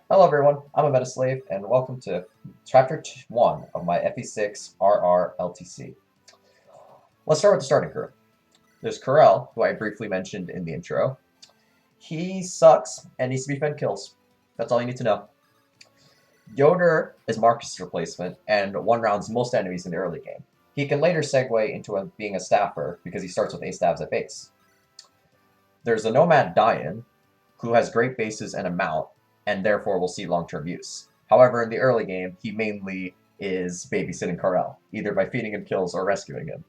Hello everyone, I'm a Metaslave, and welcome to Chapter 1 of my FE6 RR LTC. Let's start with the starting crew. There's Karel, who I briefly mentioned in the intro. He sucks and needs to be fed kills. That's all you need to know. Yoder is Marcus' replacement and one-rounds most enemies in the early game. He can later segue into being a staffer because he starts with A stabs at base. There's the Nomad Dayan, who has great bases and a mount, and therefore will see long-term use. However, in the early game, he mainly is babysitting Karel, either by feeding him kills or rescuing him.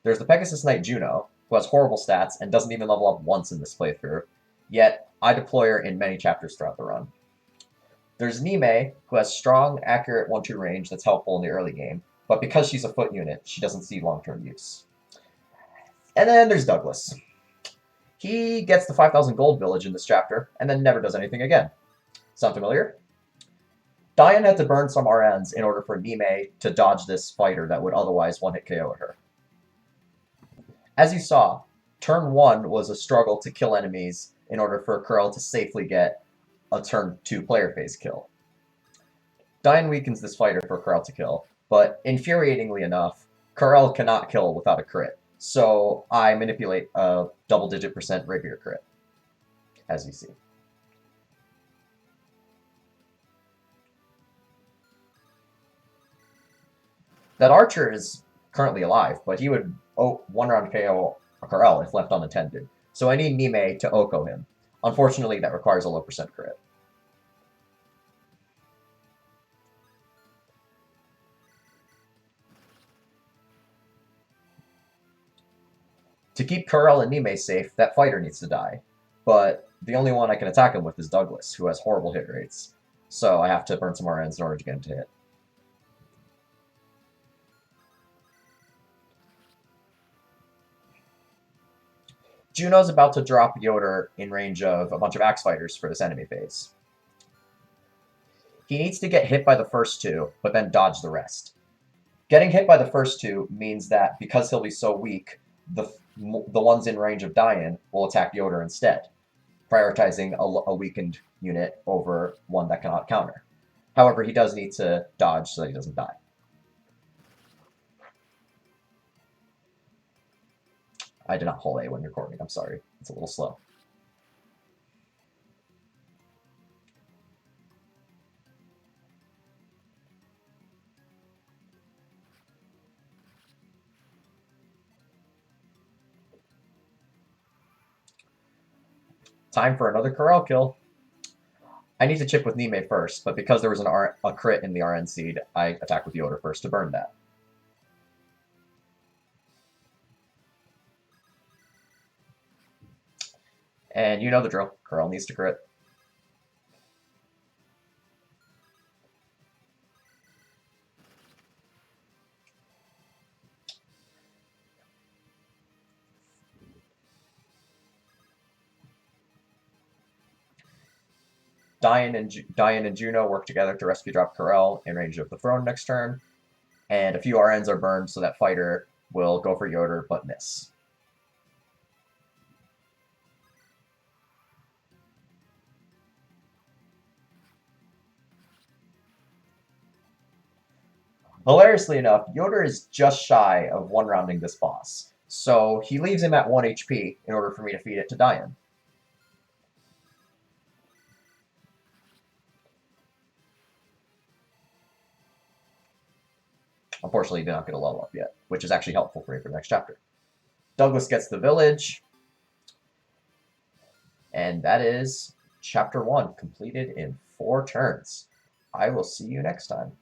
There's the Pegasus Knight Juno, who has horrible stats and doesn't even level up once in this playthrough, yet I deploy her in many chapters throughout the run. There's Niime, who has strong, accurate 1-2 range that's helpful in the early game, but because she's a foot unit, she doesn't see long-term use. And then there's Douglas. He gets the 5,000 gold village in this chapter, and then never does anything again. Sound familiar? Dayan had to burn some RNs in order for Niime to dodge this fighter that would otherwise one-hit KO her. As you saw, turn 1 was a struggle to kill enemies in order for Karel to safely get a turn 2 player phase kill. Dayan weakens this fighter for Karel to kill, but infuriatingly enough, Karel cannot kill without a crit. So I manipulate a double-digit % rapier crit, as you see. That archer is currently alive, but he would one-round KO Karel if left unattended. So I need Niime to Oko him. Unfortunately, that requires a low % crit. To keep Karel and Niime safe, that fighter needs to die. But the only one I can attack him with is Douglas, who has horrible hit rates. So I have to burn some RNs in order to get him to hit. Juno's about to drop Yoder in range of a bunch of axe fighters for this enemy phase. He needs to get hit by the first two, but then dodge the rest. Getting hit by the first two means that because he'll be so weak, the ones in range of Dayan will attack Yoder instead, prioritizing a weakened unit over one that cannot counter. However, he does need to dodge so that he doesn't die. I did not hold A when recording, I'm sorry. It's a little slow. Time for another Karel kill. I need to chip with Niime first, but because there was a crit in the RN seed, I attack with Yoder first to burn that. And you know the drill. Karel needs to crit. Dayan and Juno work together to rescue drop Karel in range of the throne next turn, and a few RNs are burned so that fighter will go for Yoder but miss. Hilariously enough, Yoder is just shy of one-rounding this boss, so he leaves him at 1 HP in order for me to feed it to Dayan. Unfortunately, he did not get a level up yet, which is actually helpful for me for the next chapter. Douglas gets the village, and that is Chapter 1, completed in 4 turns. I will see you next time.